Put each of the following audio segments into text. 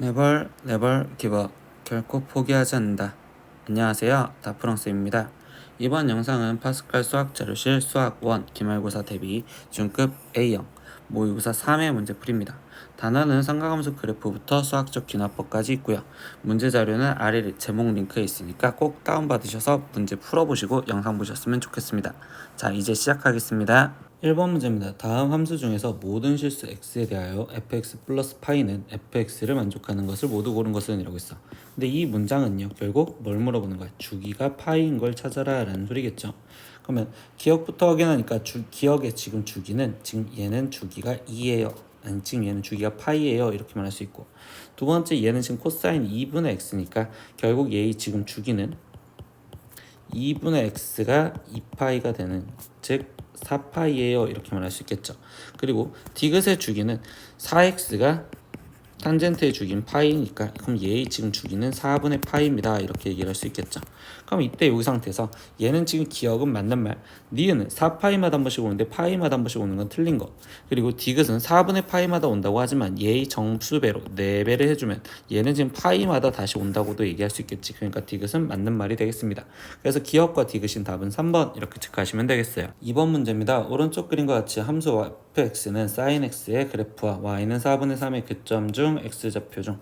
Never, never give up. 결코 포기하지 않는다. 안녕하세요. 다프랑스입니다. 이번 영상은 파스칼 수학자료실 수학 1 기말고사 대비 중급 A형 모의고사 3의 문제풀이입니다. 단어는 삼각함수 그래프부터 수학적 귀납법까지 있고요. 문제 자료는 아래 제목 링크에 있으니까 꼭 다운받으셔서 문제 풀어보시고 영상 보셨으면 좋겠습니다. 자, 이제 시작하겠습니다. 1번 문제입니다. 다음 함수 중에서 모든 실수 x에 대하여 fx 플러스 파이는 fx를 만족하는 것을 모두 고른 것은 이라고 있어. 근데 이 문장은요, 결국 뭘 물어보는 거야? 주기가 파이인 걸 찾아라 라는 소리겠죠. 그러면 기억부터 확인하니까 기억의 지금 주기는 지금 얘는 주기가 2예요. 아니 지금 얘는 주기가 파이예요. 이렇게 말할 수 있고, 두 번째 얘는 지금 코사인 2분의 x니까 결국 얘의 지금 주기는 2분의 x가 2파이가 되는, 즉 4파이예요. 이렇게 말할 수 있겠죠. 그리고 디귿의 주기는 4x가 탄젠트의 주기는 파이니까 그럼 얘의 지금 주기는 4분의 파이입니다. 이렇게 얘기를 할 수 있겠죠. 그럼 이때 이 상태에서 얘는 지금 기억은 맞는 말, 니은은 4파이마다 한 번씩 오는데 파이마다 한 번씩 오는 건 틀린 거, 그리고 디귿은 4분의 파이마다 온다고 하지만 얘의 정수배로 4배를 해주면 얘는 지금 파이마다 다시 온다고도 얘기할 수 있겠지. 그러니까 디귿은 맞는 말이 되겠습니다. 그래서 기억과 디귿인 답은 3번 이렇게 체크하시면 되겠어요. 2번 문제입니다. 오른쪽 그림과 같이 함수 fx는 sin x의 그래프와 y는 4분의 3의 교점 중 x좌표 중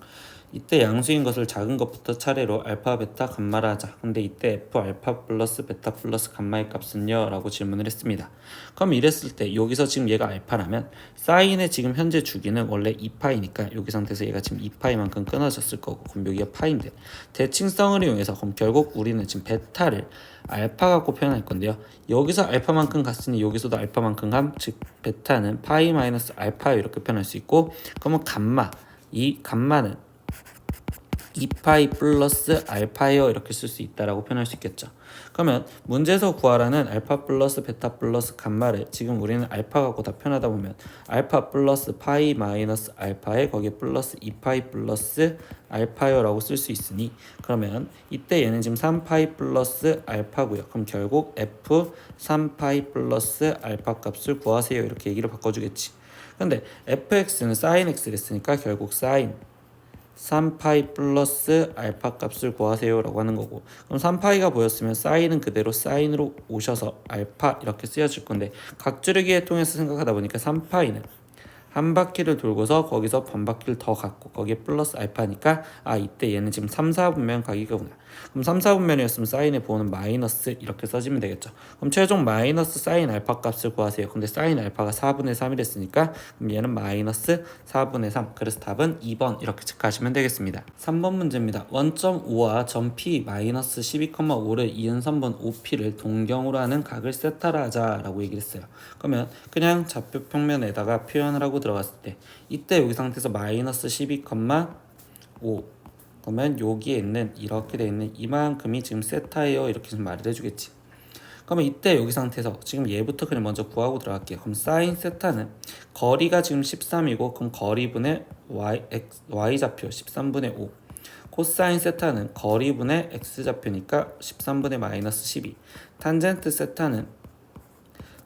이때 양수인 것을 작은 것부터 차례로 알파, 베타, 감마라 하자. 근데 이때 f 알파 플러스 베타 플러스 감마의 값은요? 라고 질문을 했습니다. 그럼 이랬을 때 여기서 지금 얘가 알파라면 사인의 지금 현재 주기는 원래 2파이니까 여기 상태에서 얘가 지금 2파이만큼 끊어졌을 거고, 그럼 여기가 파인데 대칭성을 이용해서 그럼 결국 우리는 지금 베타를 알파 갖고 표현할 건데요. 여기서 알파만큼 갔으니 여기서도 알파만큼 감, 즉 베타는 파이 마이너스 알파 이렇게 표현할 수 있고, 그러면 감마, 이 감마는 2파이 플러스 알파예요. 이렇게 쓸 수 있다라고 표현할 수 있겠죠. 그러면 문제에서 구하라는 알파 플러스 베타 플러스 감마를 지금 우리는 알파 갖고 다 표현하다 보면 알파 플러스 파이 마이너스 알파에 거기에 플러스 2파이 플러스 알파요 라고 쓸 수 있으니, 그러면 이때 얘는 지금 3파이 플러스 알파고요. 그럼 결국 f 3파이 플러스 알파 값을 구하세요. 이렇게 얘기를 바꿔주겠지. 근데 fx는 sin x를 했으니까 결국 sin 3파이 플러스 알파 값을 구하세요 라고 하는 거고, 그럼 3파이가 보였으면 사인은 그대로 사인으로 오셔서 알파 이렇게 쓰여질 건데, 각주르기에 통해서 생각하다 보니까 3파이는 한 바퀴를 돌고서 거기서 반 바퀴를 더 갖고 거기에 플러스 알파니까 이때 얘는 지금 3, 4분면 각이구나. 그럼 3, 4분면이었으면 사인의 부호는 마이너스 이렇게 써지면 되겠죠. 그럼 최종 마이너스 사인 알파 값을 구하세요. 근데 사인 알파가 4분의 3이랬으니까 그럼 얘는 마이너스 4분의 3. 그래서 답은 2번 이렇게 체크하시면 되겠습니다. 3번 문제입니다. 원점 5와 점 P 마이너스 12,5를 이은 선분 OP를 동경으로 하는 각을 세타라 하자라고 얘기를 했어요. 그러면 그냥 좌표 평면에다가 표현을 하고 들어갔을 때 이때 여기 상태에서 마이너스 12,5 그러면 여기에 있는 이렇게 돼 있는 이만큼이 지금 세타예요. 이렇게 좀 말을 해주겠지. 그러면 이때 여기 상태에서 지금 얘부터 그냥 먼저 구하고 들어갈게요. 그럼 사인 세타는 거리가 지금 13이고 그럼 거리분의 y좌표 13분의 5, 코사인 세타는 거리분의 x좌표니까 13분의 마이너스 12, 탄젠트 세타는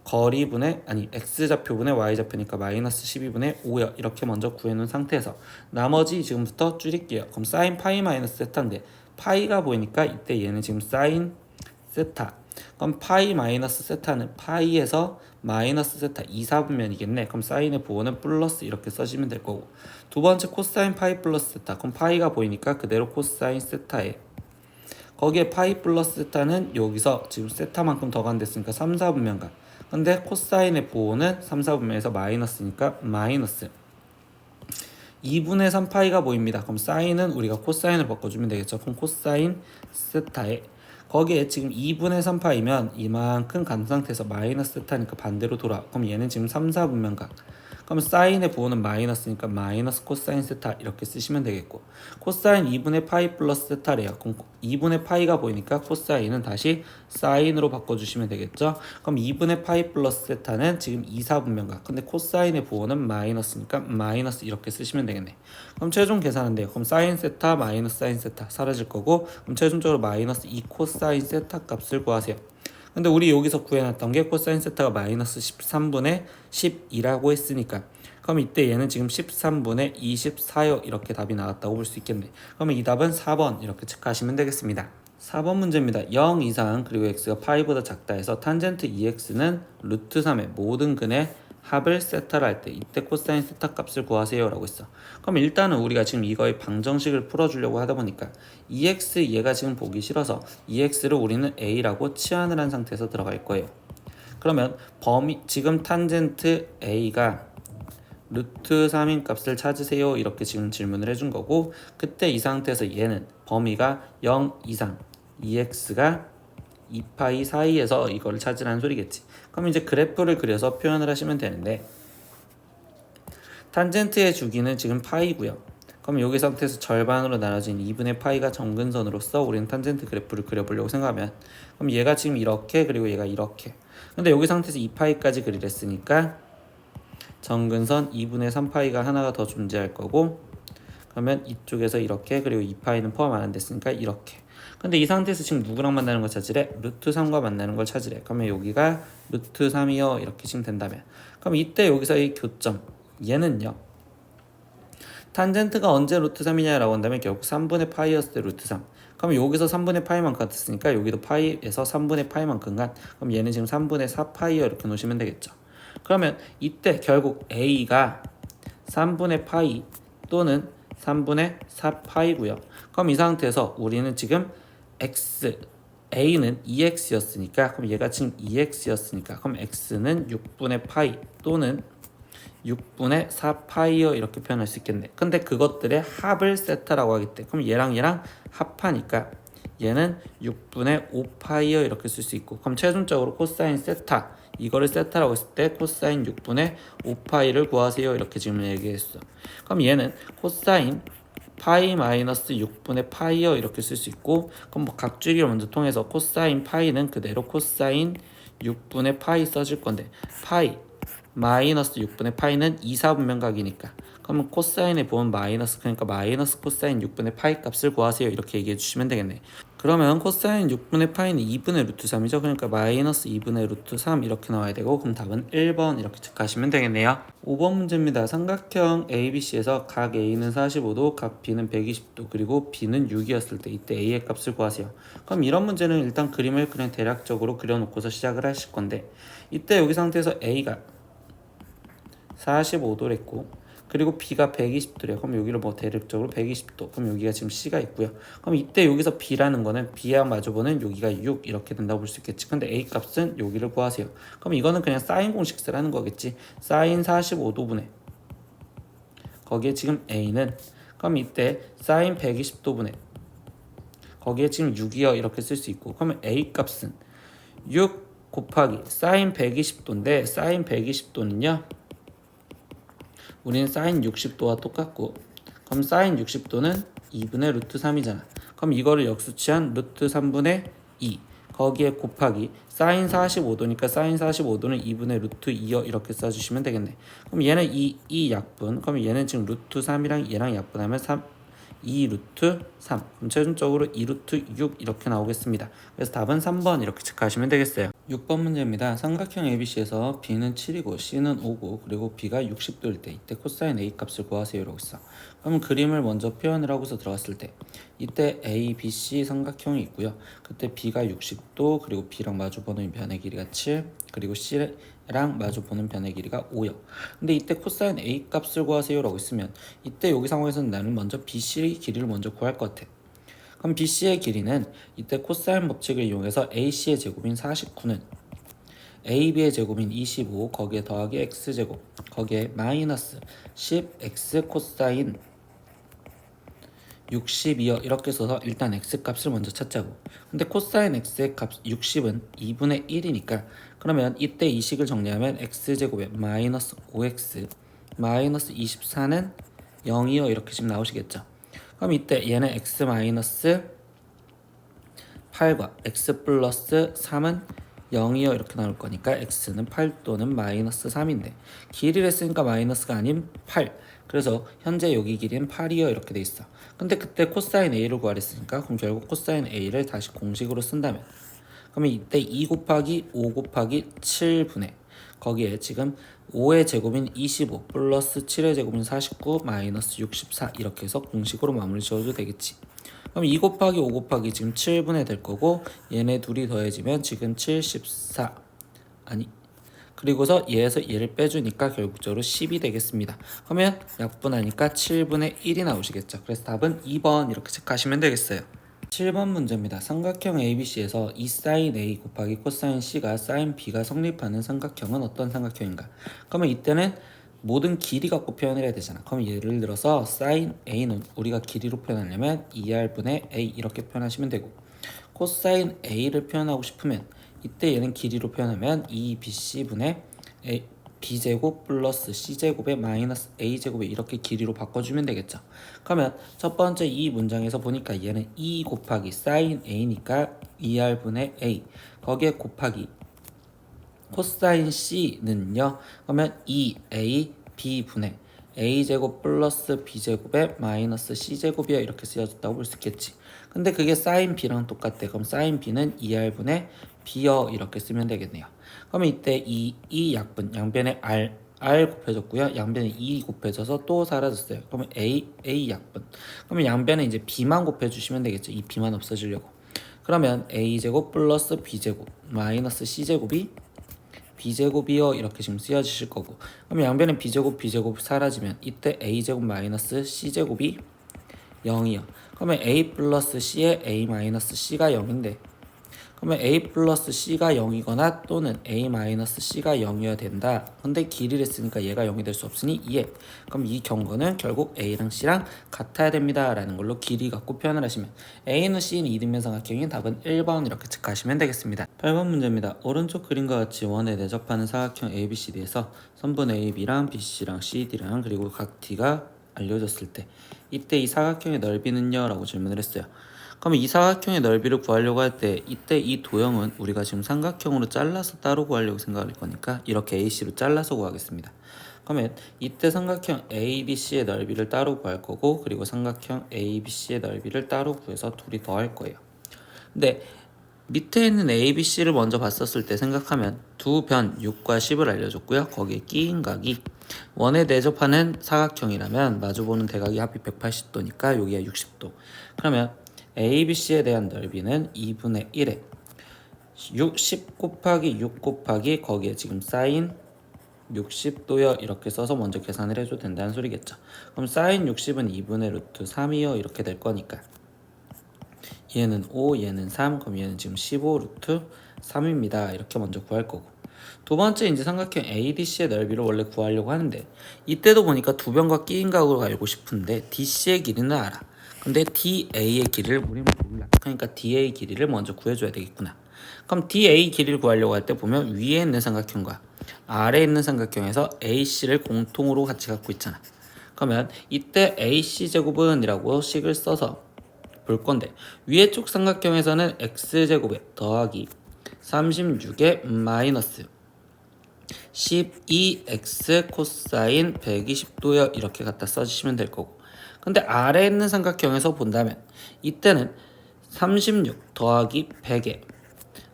거리분의 x좌표분의 y좌표니까 마이너스 12분의 5요. 이렇게 먼저 구해놓은 상태에서 나머지 지금부터 줄일게요. 그럼 사인 파이 마이너스 세타인데 파이가 보이니까 이때 얘는 지금 사인 세타, 그럼 파이 마이너스 세타는 파이에서 마이너스 세타 2, 4분면이겠네. 그럼 사인의 부호는 플러스 이렇게 써주면 될 거고, 두 번째 코사인 파이 플러스 세타, 그럼 파이가 보이니까 그대로 코사인 세타에 거기에 파이 플러스 세타는 여기서 지금 세타만큼 더 간댔으니까 3, 4분면 가. 근데 코사인의 부호는 3, 4분면에서 마이너스니까 마이너스 2분의 3파이가 보입니다. 그럼 사인은 우리가 코사인을 바꿔주면 되겠죠. 그럼 코사인 세타에 거기에 지금 2분의 3파이면 이만큼 간 상태에서 마이너스 세타니까 반대로 돌아. 그럼 얘는 지금 3, 4분면 각. 그럼 사인의 부호는 마이너스니까 마이너스 코사인 세타 이렇게 쓰시면 되겠고, 코사인 2분의 파이 플러스 세타래요. 그럼 2분의 파이가 보이니까 코사인은 다시 사인으로 바꿔주시면 되겠죠. 그럼 2분의 파이 플러스 세타는 지금 2, 4분면각. 근데 코사인의 부호는 마이너스니까 마이너스 이렇게 쓰시면 되겠네. 그럼 최종 계산은돼요. 그럼 사인 세타 마이너스 사인 세타 사라질 거고, 그럼 최종적으로 마이너스 2 코사인 세타 값을 구하세요. 근데 우리 여기서 구해놨던 게 코사인 세타가 마이너스 13분의 12라고 했으니까 그럼 이때 얘는 지금 13분의 24요 이렇게 답이 나왔다고 볼 수 있겠네. 그러면 이 답은 4번 이렇게 체크하시면 되겠습니다. 4번 문제입니다. 0 이상 그리고 x가 파이보다 작다 해서 탄젠트 2x는 루트 3의 모든 근의 합을 세타를 할 때 이때 코사인 세타 값을 구하세요 라고 했어. 그럼 일단은 우리가 지금 이거의 방정식을 풀어주려고 하다 보니까 2x 얘가 지금 보기 싫어서 2x를 우리는 a라고 치환을 한 상태에서 들어갈 거예요. 그러면 지금 탄젠트 a가 루트 3인 값을 찾으세요 이렇게 지금 질문을 해준 거고, 그때 이 상태에서 얘는 범위가 0 이상 2x가 2파이 사이에서 이걸 찾으라는 소리겠지. 그럼 이제 그래프를 그려서 표현을 하시면 되는데, 탄젠트의 주기는 지금 파이고요. 그럼 여기 상태에서 절반으로 나눠진 2분의 파이가 정근선으로서 우리는 탄젠트 그래프를 그려보려고 생각하면, 그럼 얘가 지금 이렇게 그리고 얘가 이렇게, 근데 여기 상태에서 2파이까지 그리랬으니까 정근선 2분의 3파이가 하나가 더 존재할 거고, 그러면 이쪽에서 이렇게 그리고 2파이는 포함 안 됐으니까 이렇게. 근데 이 상태에서 지금 누구랑 만나는 걸 찾으래? 루트 3과 만나는 걸 찾으래. 그러면 여기가 루트 3이요 이렇게 지금 된다면, 그럼 이때 여기서의 교점 얘는요, 탄젠트가 언제 루트 3이냐라고 한다면 결국 3분의 파이였을 때 루트 3. 그럼 여기서 3분의 파이만큼 같았으니까 여기도 파이에서 3분의 파이만큼 간, 그럼 얘는 지금 3분의 4파이요 이렇게 놓으시면 되겠죠. 그러면 이때 결국 a가 3분의 파이 또는 3분의 4파이고요. 그럼 이 상태에서 우리는 지금 a는 2x였으니까, 그럼 얘가 지금 2x였으니까 그럼 x는 6분의 파이 또는 6분의 4파이어 이렇게 표현할 수 있겠네. 근데 그것들의 합을 세타라고 하기 때문에 그럼 얘랑 합하니까 얘는 6분의 5파이어 이렇게 쓸 수 있고, 그럼 최종적으로 코사인 세타 이거를 세타라고 했을 때 코사인 6분의 5파이를 구하세요 이렇게 지금 얘기했어. 그럼 얘는 코사인 파이 마이너스 6분의 파이어 이렇게 쓸 수 있고, 그럼 뭐 각주기를 먼저 통해서 코사인 파이는 그대로 코사인 6분의 파이 써줄 건데, 파이 마이너스 6분의 파이는 2, 4분면각이니까 그러면 코사인에 보면 마이너스, 그러니까 마이너스 코사인 6분의 파이 값을 구하세요 이렇게 얘기해 주시면 되겠네. 그러면 코사인 6분의 파이는 2분의 루트 3이죠. 그러니까 마이너스 2분의 루트 3 이렇게 나와야 되고, 그럼 답은 1번 이렇게 체크하시면 되겠네요. 5번 문제입니다. 삼각형 ABC에서 각 A는 45도, 각 B는 120도, 그리고 B는 6이었을 때 이때 A의 값을 구하세요. 그럼 이런 문제는 일단 그림을 그냥 대략적으로 그려놓고서 시작을 하실 건데, 이때 여기 상태에서 A가 45도랬고 그리고 B가 120도래요. 그럼 여기를 뭐 대략적으로 120도. 그럼 여기가 지금 C가 있고요. 그럼 이때 여기서 B라는 거는 B와 마주보는 여기가 6 이렇게 된다고 볼 수 있겠지. 근데 A 값은 여기를 구하세요. 그럼 이거는 그냥 사인 공식 쓰라는 거겠지. 사인 45도분의 거기에 지금 A는, 그럼 이때 사인 120도분의 거기에 지금 6이요 이렇게 쓸 수 있고, 그러면 A 값은 6 곱하기 사인 120도인데 사인 120도는요 우리는 사인 60도와 똑같고, 그럼 사인 60도는 2분의 루트 3이잖아. 그럼 이거를 역수치한 루트 3분의 2 거기에 곱하기 사인 45도니까 사인 45도는 2분의 루트 2요 이렇게 써주시면 되겠네. 그럼 얘는 이 약분, 그럼 얘는 지금 루트 3이랑 얘랑 약분하면 2 루트 3, 그럼 최종적으로 2 루트 6 이렇게 나오겠습니다. 그래서 답은 3번 이렇게 체크하시면 되겠어요. 6번 문제입니다. 삼각형 ABC에서 B는 7이고 C는 5고 그리고 B가 60도일 때 이때 코사인 A 값을 구하세요 라고 있어. 그럼 그림을 먼저 표현을 하고서 들어갔을 때 이때 A, B, C 삼각형이 있고요. 그때 B가 60도 그리고 B랑 마주보는 변의 길이가 7 그리고 C랑 마주보는 변의 길이가 5요. 근데 이때 코사인 A 값을 구하세요 라고 있으면 이때 여기 상황에서는 나는 먼저 BC의 길이를 먼저 구할 것 같아. 그럼 BC의 길이는 이때 코사인 법칙을 이용해서 AC의 제곱인 49는 AB의 제곱인 25 거기에 더하기 X제곱 거기에 마이너스 10X 코사인 60이요 이렇게 써서 일단 X값을 먼저 찾자고. 근데 코사인 X의 값 60은 2분의 1이니까 그러면 이때 이 식을 정리하면 X제곱에 마이너스 5X 마이너스 24는 0이요 이렇게 지금 나오시겠죠. 그럼 이때 얘는 x 마이너스 8과 x 플러스 3은 0이요 이렇게 나올 거니까 x는 8 또는 마이너스 3인데 길이를 쓰니까 마이너스가 아닌 8, 그래서 현재 여기 길이는 8이요 이렇게 돼 있어. 근데 그때 코사인 a를 구하랬으니까 그럼 결국 코사인 a를 다시 공식으로 쓴다면 그러면 이때 2 곱하기 5 곱하기 7분의 거기에 지금 5의 제곱인 25 플러스 7의 제곱인 49 마이너스 64 이렇게 해서 공식으로 마무리 지어도 되겠지. 그럼 2 곱하기 5 곱하기 지금 7분의 될 거고 얘네 둘이 더해지면 지금 74 아니 그리고서 얘에서 얘를 빼주니까 결국적으로 10이 되겠습니다. 그러면 약분하니까 7분의 1이 나오시겠죠. 그래서 답은 2번 이렇게 체크하시면 되겠어요. 7번 문제입니다. 삼각형 ABC에서 이 사인 A 곱하기 코사인 C가 사인 B가 성립하는 삼각형은 어떤 삼각형인가? 그러면 이때는 모든 길이 갖고 표현을 해야 되잖아. 그럼 예를 들어서 사인 A는 우리가 길이로 표현하려면 2R분의 A 이렇게 표현하시면 되고 코사인 A를 표현하고 싶으면 이때 얘는 길이로 표현하면 2BC분의 B제곱 플러스 C제곱의 마이너스 A제곱에 이렇게 길이로 바꿔주면 되겠죠. 그러면 첫 번째 이 문장에서 보니까 얘는 2 곱하기 사인 A니까 2R분의 A 거기에 곱하기 코사인 C는요. 그러면 2A B분의 A제곱 플러스 B제곱의 마이너스 C제곱이야 이렇게 쓰여졌다고 볼 수 있겠지. 근데 그게 사인 B랑 똑같대. 그럼 사인 B는 2R분의 B여 이렇게 쓰면 되겠네요. 그러면 이때 이 약분 양변에 R 곱해졌고요. 양변에 2 곱해져서 또 사라졌어요. 그러면 A 약분. 그러면 양변에 이제 B만 곱해주시면 되겠죠. 이 B만 없어지려고. 그러면 A제곱 플러스 B제곱 마이너스 C제곱이 B제곱이요 이렇게 지금 쓰여지실 거고 그럼 양변에 B제곱 사라지면 이때 A제곱 마이너스 C제곱이 0이요. 그러면 A 플러스 C에 A 마이너스 C가 0인데 그러면 A 플러스 C가 0이거나 또는 A 마이너스 C가 0이어야 된다. 근데 길이를 쓰니까 얘가 0이 될 수 없으니 2에 그럼 이 경거는 결국 A랑 C랑 같아야 됩니다 라는 걸로 길이 갖고 표현을 하시면 A는 C는 이등변 삼각형인 답은 1번 이렇게 체크하시면 되겠습니다. 8번 문제입니다. 오른쪽 그림과 같이 원에 내접하는 사각형 ABCD에서 선분 AB랑 BC랑 CD랑 그리고 각 D가 알려졌을 때 이때 이 사각형의 넓이는요? 라고 질문을 했어요. 그럼 이 사각형의 넓이를 구하려고 할 때 이때 이 도형은 우리가 지금 삼각형으로 잘라서 따로 구하려고 생각할 거니까 이렇게 AC로 잘라서 구하겠습니다. 그러면 이때 삼각형 ABC의 넓이를 따로 구할 거고 그리고 삼각형 ABC의 넓이를 따로 구해서 둘이 더할 거예요. 근데 밑에 있는 ABC를 먼저 봤었을 때 생각하면 두 변 6과 10을 알려줬고요. 거기에 끼인 각이 원에 내접하는 사각형이라면 마주보는 대각이 합이 180도니까 여기가 60도. 그러면 ABC에 대한 넓이는 2분의 1에 10 곱하기 6 곱하기 거기에 지금 사인 60도요 이렇게 써서 먼저 계산을 해줘도 된다는 소리겠죠. 그럼 사인 60은 2분의 루트 3이요 이렇게 될 거니까 얘는 5 얘는 3 그럼 얘는 지금 15 루트 3입니다 이렇게 먼저 구할 거고 두 번째 이제 삼각형 ADC의 넓이를 원래 구하려고 하는데 이때도 보니까 두 변과 끼인 각으로 알고 싶은데 DC의 길이는 알아. 근데 DA의 길이를 우리는 몰라. 그러니까 DA 길이를 먼저 구해줘야 되겠구나. 그럼 DA 길이를 구하려고 할 때 보면 위에 있는 삼각형과 아래에 있는 삼각형에서 AC를 공통으로 같이 갖고 있잖아. 그러면 이때 AC 제곱은 이라고 식을 써서 볼 건데 위에 쪽 삼각형에서는 X제곱에 더하기 36에 마이너스 12x 코사인 120도요 이렇게 갖다 써주시면 될 거고 근데 아래에 있는 삼각형에서 본다면 이때는 36 더하기 100에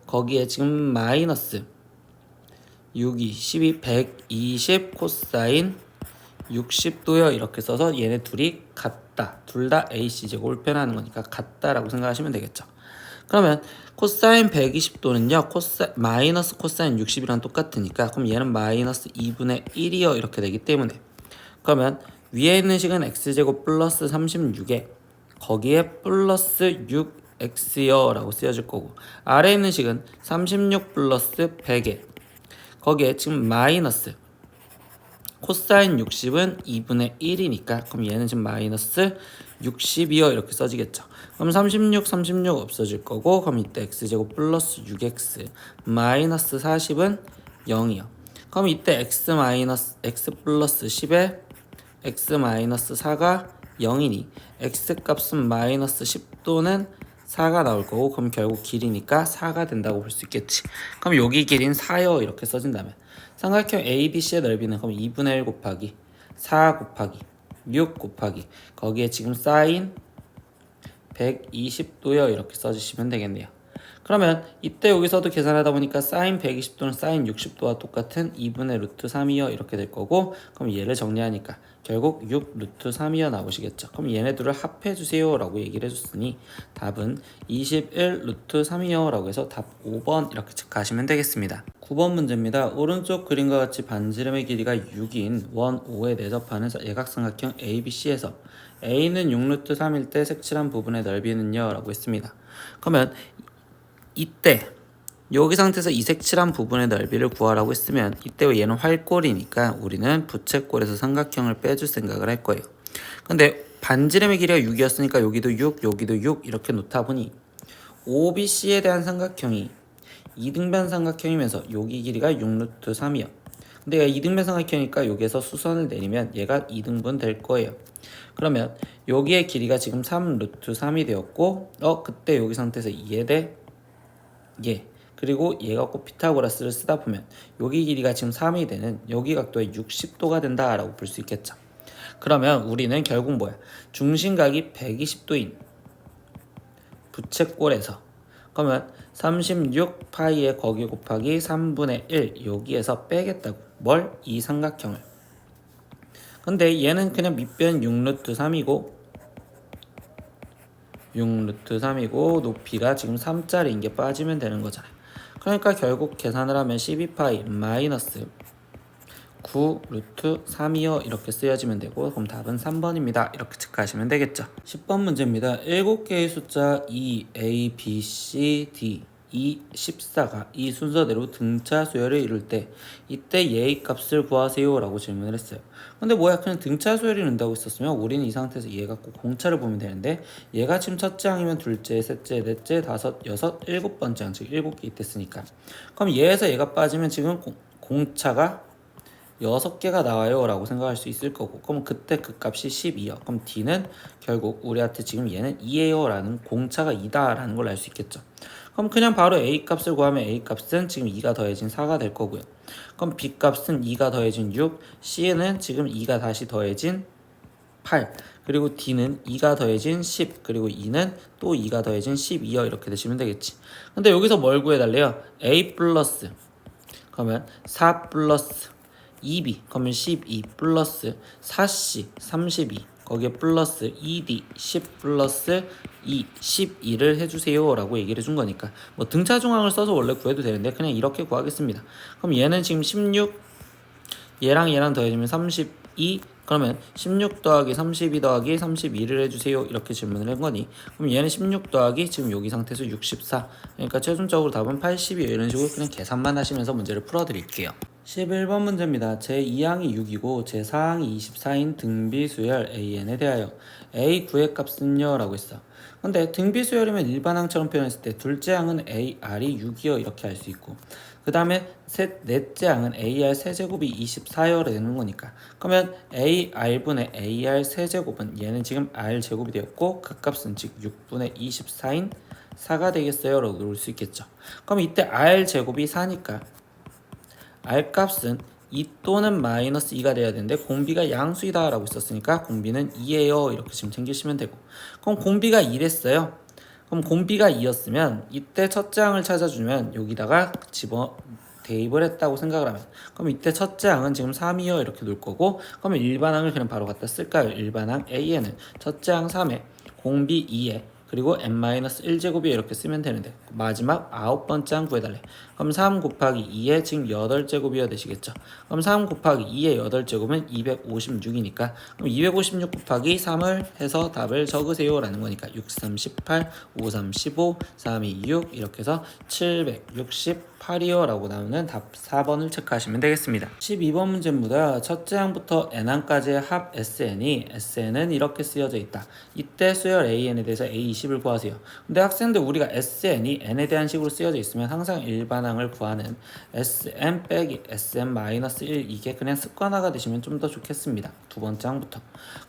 거기에 지금 마이너스 6이 12 120 코사인 60도요 이렇게 써서 얘네 둘이 같다 둘 다 AC제곱을 표현하는 거니까 같다라고 생각하시면 되겠죠. 그러면 코사인 120도는요 마이너스 코사인 60이랑 똑같으니까 그럼 얘는 마이너스 2분의 1이요 이렇게 되기 때문에 그러면 위에 있는 식은 x제곱 플러스 36에 거기에 플러스 6x요 라고 쓰여질 거고 아래에 있는 식은 36 플러스 100에 거기에 지금 마이너스 코사인 60은 2분의 1이니까 그럼 얘는 지금 마이너스 60이요 이렇게 써지겠죠. 그럼 36 없어질 거고 그럼 이때 x제곱 플러스 6x 마이너스 40은 0이요. 그럼 이때 x 플러스 10에 x 마이너스 4가 0이니 x 값은 마이너스 10도는 4가 나올 거고 그럼 결국 길이니까 4가 된다고 볼 수 있겠지. 그럼 여기 길이는 4요 이렇게 써진다면 삼각형 ABC의 넓이는 그럼 2분의 1 곱하기 4 곱하기 6 곱하기 거기에 지금 사인 120도요 이렇게 써주시면 되겠네요. 그러면 이때 여기서도 계산하다 보니까 사인 120도는 사인 60도와 똑같은 2분의 루트 3이요 이렇게 될 거고, 그럼 얘를 정리하니까 결국 6 루트 3이요 나오시겠죠. 그럼 얘네들을 합해 주세요 라고 얘기를 해줬으니 답은 21 루트 3이요 라고 해서 답 5번 이렇게 체크하시면 되겠습니다. 9번 문제입니다. 오른쪽 그림과 같이 반지름의 길이가 6인 원 5에 내접하는 예각삼각형 ABC에서 A는 6 루트 3일 때 색칠한 부분의 넓이는요 라고 했습니다. 그러면 이때 여기 상태에서 이 색칠한 부분의 넓이를 구하라고 했으면 이때 얘는 활골이니까 우리는 부채꼴에서 삼각형을 빼줄 생각을 할 거예요. 근데 반지름의 길이가 6이었으니까 여기도 6, 여기도 6 이렇게 놓다 보니 OBC에 대한 삼각형이 이등변 삼각형이면서 여기 길이가 6 루트 3이요. 근데 얘가 이등변 삼각형이니까 여기에서 수선을 내리면 얘가 2등분 될 거예요. 그러면 여기의 길이가 지금 3 루트 3이 되었고 그때 여기 상태에서 얘 대 얘 그리고 얘가 꼭 피타고라스를 쓰다 보면 여기 길이가 지금 3이 되는 여기 각도의 60도가 된다라고 볼 수 있겠죠. 그러면 우리는 결국 뭐야? 중심각이 120도인 부채꼴에서 그러면 36 파이에 거기 곱하기 3분의 1 여기에서 빼겠다고 뭘? 이 삼각형을. 근데 얘는 그냥 밑변 6 루트 3이고 6 루트 3이고 높이가 지금 3짜리인 게 빠지면 되는 거잖아요. 그러니까 결국 계산을 하면 12파이 마이너스 9 루트 3이요 이렇게 쓰여지면 되고, 그럼 답은 3번입니다. 이렇게 체크하시면 되겠죠. 10번 문제입니다. 7개의 숫자 E, A, B, C, D, E, 14가 이 순서대로 등차 수열을 이룰 때 이때 얘의 값을 구하세요 라고 질문을 했어요. 근데 뭐야, 그냥 등차 수열을 이룬다고 있었으면 우리는 이 상태에서 얘 갖고 공차를 보면 되는데, 얘가 지금 첫째 항이면 둘째, 셋째, 넷째, 다섯, 여섯, 일곱 번째 항, 즉 7개 있댔으니까 그럼 얘에서 얘가 빠지면 지금 공차가 6개가 나와요 라고 생각할 수 있을 거고, 그럼 그때 그 값이 12요. 그럼 D는 결국 우리한테 지금 얘는 2예요 라는 공차가 2다 라는 걸 알 수 있겠죠. 그럼 그냥 바로 A 값을 구하면 A 값은 지금 2가 더해진 4가 될 거고요. 그럼 B 값은 2가 더해진 6, C는 지금 2가 다시 더해진 8, 그리고 D는 2가 더해진 10, 그리고 E는 또 2가 더해진 12요 이렇게 되시면 되겠지. 근데 여기서 뭘 구해달래요? A 플러스 그러면 4 플러스 2B 그러면 12 플러스 4C 32 거기에 플러스 2D 10 플러스 2 12를 해주세요 라고 얘기를 해준 거니까 뭐 등차 중항을 써서 원래 구해도 되는데 그냥 이렇게 구하겠습니다. 그럼 얘는 지금 16 얘랑 더해주면 32, 그러면 16 더하기 32 더하기 32를 해주세요 이렇게 질문을 한 거니, 그럼 얘는 16 더하기 지금 여기 상태에서 64, 그러니까 최종적으로 답은 80이에요. 이런 식으로 그냥 계산만 하시면서 문제를 풀어드릴게요. 11번 문제입니다. 제2항이 6이고 제4항이 24인 등비수열 AN에 대하여 A 구의 값은요 라고 했어. 근데 등비수열이면 일반항처럼 표현했을 때 둘째 항은 AR이 6이요 이렇게 할 수 있고, 그 다음에 넷째 항은 AR 세제곱이 24여로 되는 거니까 그러면 AR분의 AR 세제곱은 얘는 지금 R 제곱이 되었고 그 값은 즉 6분의 24인 4가 되겠어요 라고 놓을 수 있겠죠. 그럼 이때 R 제곱이 4니까 R 값은 2 또는 마이너스 2가 돼야 되는데 공비가 양수이다 라고 있었으니까 공비는 2예요 이렇게 지금 챙기시면 되고, 그럼 공비가 2랬어요. 그럼 공비가 2였으면 이때 첫째 항을 찾아주면 여기다가 대입을 했다고 생각을 하면 그럼 이때 첫째 항은 지금 3이요 이렇게 놓을 거고, 그러면 일반항을 그냥 바로 갖다 쓸까요? 일반항 A에는 첫째 항 3에 공비 2에 그리고 n-1제곱이 이렇게 쓰면 되는데 마지막 9번째 항 구해달래. 그럼 3 곱하기 2에 지금 8제곱이어야 되시겠죠. 그럼 3 곱하기 2의 8제곱은 256이니까 그럼 256 곱하기 3을 해서 답을 적으세요 라는 거니까 6, 3, 18, 5, 3, 15, 3, 2, 6 이렇게 해서 768이요 라고 나오는 답 4번을 체크하시면 되겠습니다. 12번 문제입니다. 첫째 항부터 n항까지의 합 SN은 이렇게 쓰여져 있다. 이때 수열 AN에 대해서 A20을 구하세요. 근데 학생들 우리가 SN이 n에 대한 식으로 쓰여져 있으면 항상 일반항을 구하는 SN 빼기 SN-1 이게 그냥 습관화가 되시면 좀 더 좋겠습니다. 두 번째 항부터.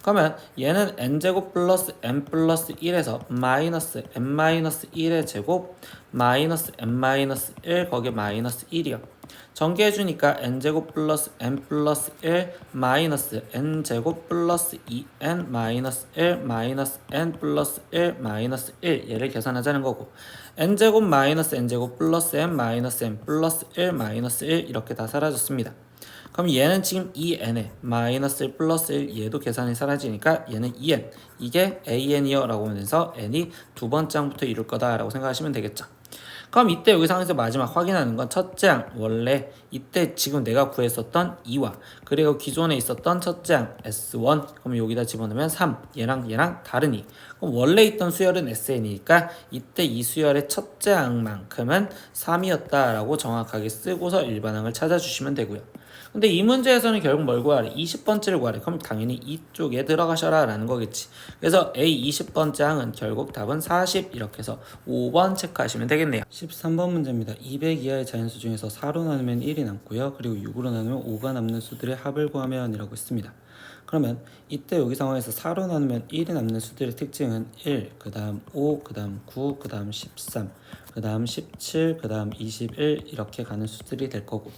그러면 얘는 n제곱 플러스 n 플러스 1에서 마이너스 n 마이너스 1의 제곱 마이너스 n 마이너스 1 거기에 마이너스 1이요. 전개해주니까 n제곱 플러스 n 플러스 1 마이너스 n제곱 플러스 2n 마이너스 1 마이너스 n 플러스 1 마이너스 1 얘를 계산하자는 거고, n제곱 마이너스 n제곱 플러스 n 마이너스 n 플러스 1 마이너스 1 이렇게 다 사라졌습니다. 그럼 얘는 지금 2n에 마이너스 1 플러스 1 얘도 계산이 사라지니까 얘는 2n, 이게 an이요 라고 하면서 n이 두 번째 항부터 이룰 거다 라고 생각하시면 되겠죠. 그럼 이때 여기 상황에서 마지막 확인하는 건 첫째 항, 원래 이때 지금 내가 구했었던 2와 그리고 기존에 있었던 첫째 항 S1, 그럼 여기다 집어넣으면 3, 얘랑 다르니, 그럼 원래 있던 수열은 SN이니까 이때 이 수열의 첫째 항만큼은 3이었다 라고 정확하게 쓰고서 일반항을 찾아주시면 되고요. 근데 이 문제에서는 결국 뭘 구하래? 20번째를 구하래. 그럼 당연히 이쪽에 들어가셔라 라는 거겠지. 그래서 A 20번째 항은 결국 답은 40 이렇게 해서 5번 체크하시면 되겠네요. 13번 문제입니다. 200 이하의 자연수 중에서 4로 나누면 1이 남고요. 그리고 6으로 나누면 5가 남는 수들의 합을 구하면 이라고 했습니다. 그러면 이때 여기 상황에서 4로 나누면 1이 남는 수들의 특징은 1, 그 다음 5, 그 다음 9, 그 다음 13, 그 다음 17, 그 다음 21 이렇게 가는 수들이 될 거고,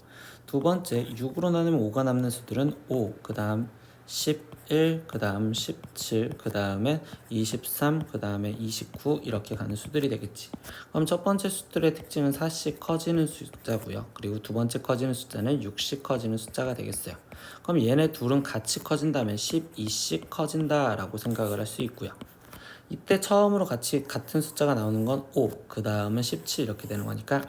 두 번째 6으로 나누면 5가 남는 수들은 5, 그 다음 11, 그 다음 17, 그 다음에 23, 그 다음에 29 이렇게 가는 수들이 되겠지. 그럼 첫 번째 수들의 특징은 4씩 커지는 숫자고요. 그리고 두 번째 커지는 숫자는 6씩 커지는 숫자가 되겠어요. 그럼 얘네 둘은 같이 커진다면 12씩 커진다라고 생각을 할 수 있고요. 이때 처음으로 같은 숫자가 나오는 건 5, 그 다음은 17 이렇게 되는 거니까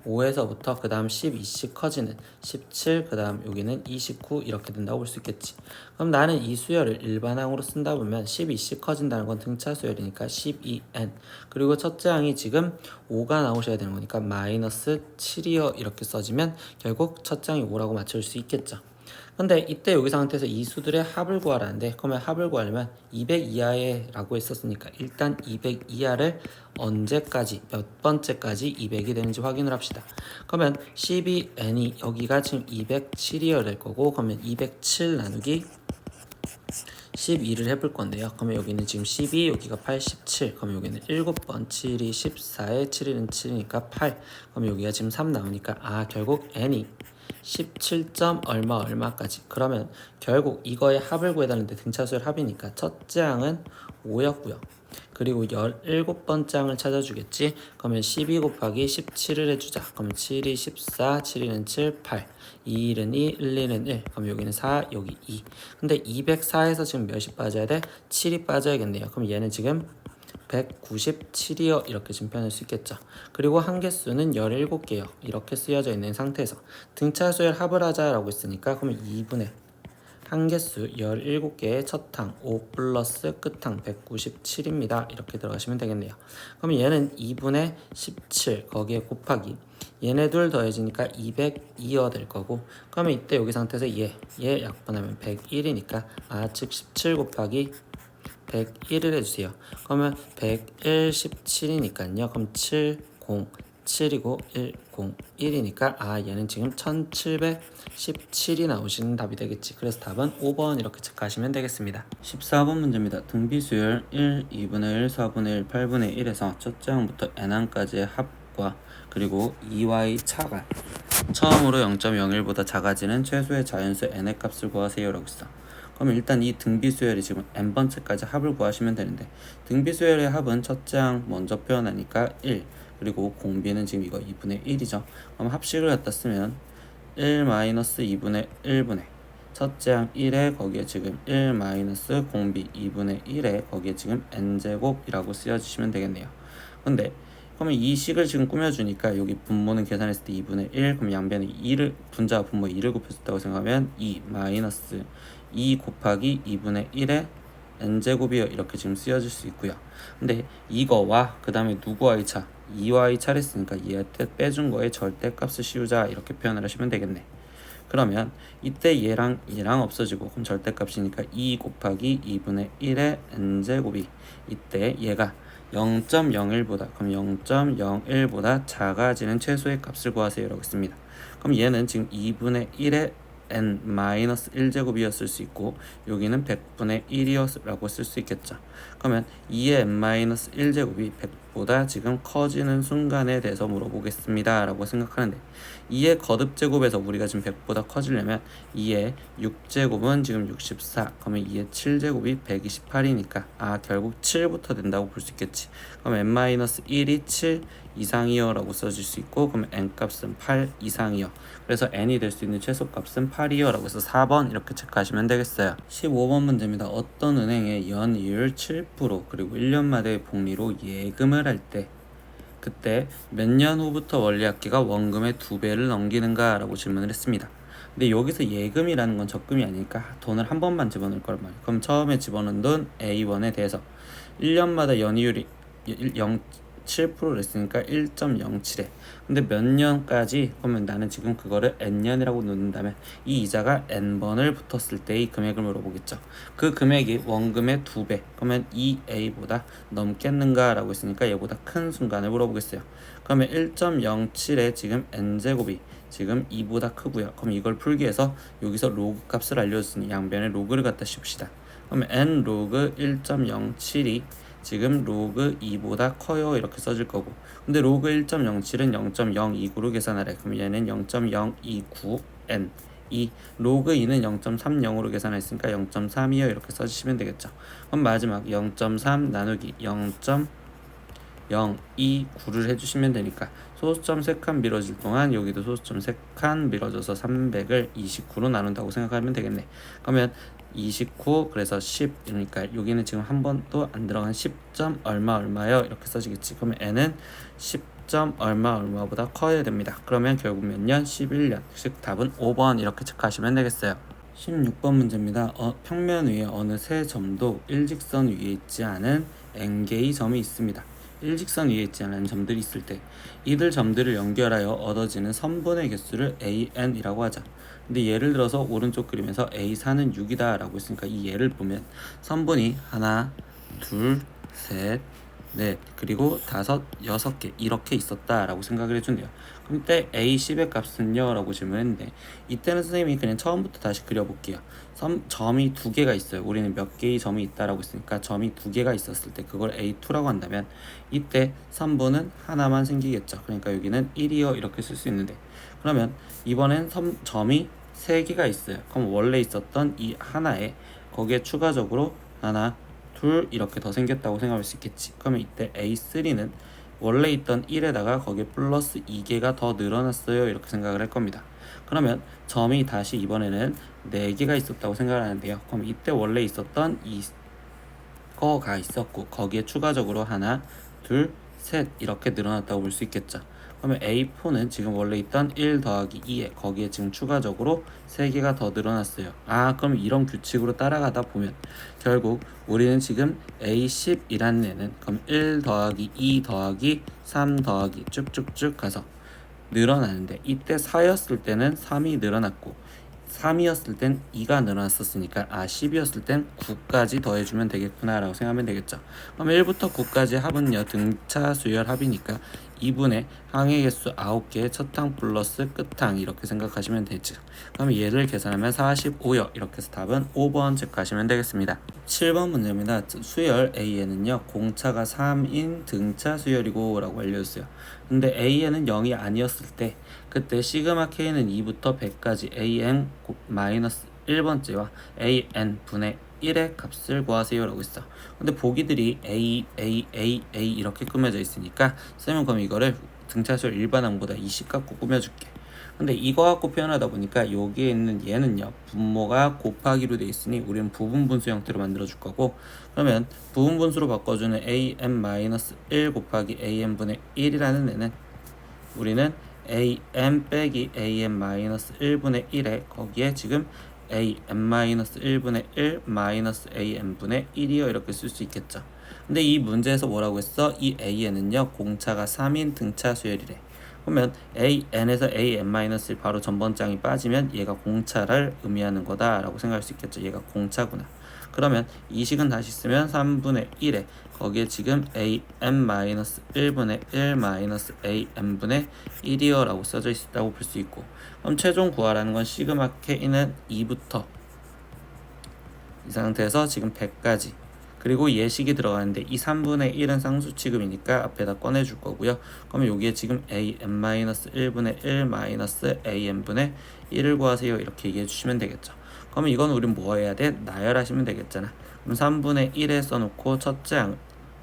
5에서부터 그 다음 12씩 커지는 17, 그 다음 여기는 29 이렇게 된다고 볼 수 있겠지. 그럼 나는 이 수열을 일반항으로 쓴다 보면 12씩 커진다는 건 등차 수열이니까 12n, 그리고 첫째 항이 지금 5가 나오셔야 되는 거니까 마이너스 7이요 이렇게 써지면 결국 첫째 항이 5라고 맞출 수 있겠죠. 근데 이때 여기 상태에서 이 수들의 합을 구하라는데, 그러면 합을 구하려면 200 이하에 라고 했었으니까 일단 200 이하를 언제까지 몇 번째까지 200이 되는지 확인을 합시다. 그러면 12n이 여기가 지금 207이어야 될 거고, 그러면 207 나누기 12를 해볼 건데요. 그러면 여기는 지금 12, 여기가 87, 그러면 여기는 7번, 7이 14에 7은 7이니까 8, 그럼 여기가 지금 3 나오니까 결국 n이 17점 얼마까지. 그러면 결국 이거의 합을 구해달라는데 등차수열 합이니까 첫째 항은 5였고요. 그리고 17번째 항을 찾아주겠지. 그러면 12 곱하기 17을 해주자. 그러면 7이 14, 7이는 7, 8, 2는 2, 1은 1. 그럼 여기는 4, 여기 2. 근데 204에서 지금 몇이 빠져야 돼? 7이 빠져야겠네요. 그럼 얘는 지금 197이요 이렇게 지금 표현할 수 있겠죠. 그리고 한개수는 17개요 이렇게 쓰여져 있는 상태에서 등차수열 합을 하자라고 했으니까, 그러면 2분의 한개수 17개의 첫항 5 플러스 끝항 197입니다 이렇게 들어가시면 되겠네요. 그러면 얘는 2분의 17 거기에 곱하기 얘네 둘 더해지니까 202여 될 거고, 그러면 이때 여기 상태에서 얘 약분하면 101이니까 즉 17 곱하기 101을 해주세요. 그러면 101, 17이니까요. 그럼 7, 0, 7이고 1, 0, 1이니까 얘는 지금 1717이 나오시는 답이 되겠지. 그래서 답은 5번 이렇게 체크하시면 되겠습니다. 14번 문제입니다. 등비수열 1, 2분의 1, 4분의 1, 8분의 1에서 첫째 항부터 n항까지의 합과 그리고 2와의 차가 처음으로 0.01보다 작아지는 최소의 자연수 n의 값을 구하세요 라고 있어. 그럼 일단 이 등비수열이 지금 n번째까지 합을 구하시면 되는데, 등비수열의 합은 첫째 항 먼저 표현하니까 1, 그리고 공비는 지금 이거 2분의 1이죠. 그럼 합식을 갖다 쓰면 1-2분의 1분의 첫째 항 1에 거기에 지금 1 마이너스 공비 2분의 1에 거기에 지금 n제곱이라고 쓰여주시면 되겠네요. 근데 그러면 이 식을 지금 꾸며주니까 여기 분모는 계산했을 때 2분의 1, 그럼 양변에 2를 분자와 분모 2를 곱했다고 생각하면 2 마이너스 2 곱하기 2분의 1에 n제곱이요 이렇게 지금 쓰여질 수 있고요. 근데 이거와 그 다음에 누구와의 차? 2와의 차를 했으니까 얘한테 빼준 거에 절대값을 씌우자 이렇게 표현을 하시면 되겠네. 그러면 이때 얘랑 없어지고, 그럼 절대값이니까 2 곱하기 2분의 1의 n제곱이 이때 얘가 0.01보다 그럼 0.01보다 작아지는 최소의 값을 구하세요 라고 했습니다. 그럼 얘는 지금 2분의 1의 n-1제곱이었을 수 있고 여기는 100분의 1이라고 쓸 수 있겠죠. 그러면 2의 n-1제곱이 100보다 지금 커지는 순간에 대해서 물어보겠습니다 라고 생각하는데 2의 거듭제곱에서 우리가 지금 100보다 커지려면 2의 6제곱은 지금 64, 그러면 2의 7제곱이 128이니까 결국 7부터 된다고 볼 수 있겠지. 그럼 n-1이 7 이상이요 라고 써줄 수 있고, 그럼 n값은 8 이상이요, 그래서 n이 될 수 있는 최소값은 8이요 라고 해서 4번 이렇게 체크하시면 되겠어요. 15번 문제입니다. 어떤 은행에 연이율 7% 그리고 1년마다 복리로 예금을 할 때 그때 몇 년 후부터 원리합계가 원금의 2배를 넘기는가 라고 질문을 했습니다. 근데 여기서 예금이라는 건 적금이 아니니까 돈을 한 번만 집어넣을 거란 말이에요. 그럼 처음에 집어넣은 돈 A1에 대해서 1년마다 연이율이 7%를 했으니까 1.07에 근데 몇 년까지, 그러면 나는 지금 그거를 n년이라고 놓는다면 이 이자가 n번을 붙었을 때의 금액을 물어보겠죠. 그 금액이 원금의 2배, 그러면 2a보다 넘겠는가 라고 했으니까 얘보다 큰 순간을 물어보겠어요. 그러면 1.07에 지금 n제곱이 지금 2보다 크고요. 그럼 이걸 풀기 위해서 여기서 로그 값을 알려줬으니 양변에 로그를 갖다 씌웁시다. 그러면 n 로그 1.07이 지금 로그 2보다 커요 이렇게 써질 거고, 근데 로그 1.07은 0.029로 계산하래. 그럼 얘는 0.029n, 이 로그 2는 0.30으로 계산했으니까 0.3이요 이렇게 써주시면 되겠죠. 그럼 마지막 0.3 나누기 0.029를 해주시면 되니까 소수점 3칸 밀어질 동안 여기도 소수점 3칸 밀어져서 300을 29로 나눈다고 생각하면 되겠네. 그러면 29, 그래서 10, 그러니까 여기는 지금 한 번도 안 들어간 10점 얼마 얼마요 이렇게 써지겠지. 그러면 n은 10점 얼마 얼마보다 커야 됩니다. 그러면 결국 몇 년? 11년. 즉 답은 5번 이렇게 체크하시면 되겠어요. 16번 문제입니다. 평면 위에 어느 세 점도 일직선 위에 있지 않은 n개의 점이 있습니다. 일직선 위에 있지 않은 점들이 있을 때 이들 점들을 연결하여 얻어지는 선분의 개수를 an이라고 하자. 근데 예를 들어서 오른쪽 그림에서 A4는 6이다 라고 했으니까 이 예를 보면 선분이 하나, 둘, 셋, 넷, 그리고 다섯, 6개 이렇게 있었다 라고 생각을 해준대요. 그럼 때 A10의 값은요? 라고 질문했는데 이때는 선생님이 그냥 처음부터 다시 그려볼게요. 점이 2개가 있어요. 우리는 몇 개의 점이 있다라고 했으니까 점이 2개가 있었을 때 그걸 A2라고 한다면 이때 선분은 하나만 생기겠죠. 그러니까 여기는 1이요 이렇게 쓸 수 있는데, 그러면 이번엔 점이 3개가 있어요. 그럼 원래 있었던 이 하나에 거기에 추가적으로 하나, 둘 이렇게 더 생겼다고 생각할 수 있겠지. 그러면 이때 A3는 원래 있던 1에다가 거기에 플러스 2개가 더 늘어났어요 이렇게 생각을 할 겁니다. 그러면 점이 다시 이번에는 4개가 있었다고 생각을 하는데요. 그럼 이때 원래 있었던 이거가 있었고 거기에 추가적으로 하나, 둘, 셋 이렇게 늘어났다고 볼 수 있겠죠. 그러면 A4는 지금 원래 있던 1 더하기 2에 거기에 지금 추가적으로 3개가 더 늘어났어요. 그럼 이런 규칙으로 따라가다 보면 결국 우리는 지금 A10이라는 애는 그럼 1 더하기 2 더하기 3 더하기 쭉쭉쭉 가서 늘어나는데 이때 4였을 때는 3이 늘어났고 3이었을 땐 2가 늘어났었으니까 10이었을 땐 9까지 더해주면 되겠구나 라고 생각하면 되겠죠. 그럼 1부터 9까지 합은요 등차 수열 합이니까 2분의 항의 개수 9개의 첫항 플러스 끝항 이렇게 생각하시면 되죠. 그럼 얘를 계산하면 45요 이렇게 해서 답은 5번 체크하시면 되겠습니다. 7번 문제입니다. 수열 A에는요 공차가 3인 등차 수열이고 라고 알려줬어요. 근데 A에는 0이 아니었을 때 그때 시그마 K는 2부터 100까지 AN 마이너스 1번째와 AN 분의 1의 값을 구하세요 라고 했어. 근데 보기들이 A 이렇게 꾸며져 있으니까 쌤은 그럼 이거를 등차수열 일반항보다 20 갖고 꾸며줄게. 근데 이거 갖고 표현하다 보니까 여기에 있는 얘는요 분모가 곱하기로 돼 있으니 우리는 부분분수 형태로 만들어 줄 거고, 그러면 부분분수로 바꿔주는 am-1 곱하기 am분의 1이라는 애는 우리는 am 빼기 am-1분의 1에 거기에 지금 am-1분의 1 마이너스 am분의 1이요 이렇게 쓸 수 있겠죠. 근데 이 문제에서 뭐라고 했어? 이 a에는요 공차가 3인 등차 수열이래. 그러면 an에서 am-1 바로 전번 장이 빠지면 얘가 공차를 의미하는 거다 라고 생각할 수 있겠죠. 얘가 공차구나. 그러면 이 식은 다시 쓰면 3분의 1에 거기에 지금 am-1분의 1-am분의 1이요 라고 써져 있다고 볼 수 있고, 그럼 최종 구하라는 건 시그마 k는 2부터 이 상태에서 지금 100까지, 그리고 예식이 들어가는데 이 3분의 1은 상수 취급이니까 앞에다 꺼내줄 거고요. 그러면 여기에 지금 am-1분의 1-am분의 1을 구하세요 이렇게 얘기해 주시면 되겠죠. 그러면 이건 우린 뭐 해야 돼? 나열하시면 되겠잖아. 그럼 3분의 1에 써놓고 첫째 항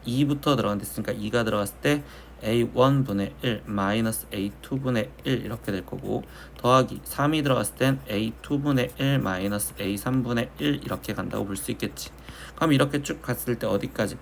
2부터 들어간댔으니까 2가 들어갔을 때 a1분의 1 마이너스 a2분의 1 이렇게 될 거고, 더하기 3이 들어갔을 땐 a2분의 1 마이너스 a3분의 1 이렇게 간다고 볼 수 있겠지. 그럼 이렇게 쭉 갔을 때 어디까지?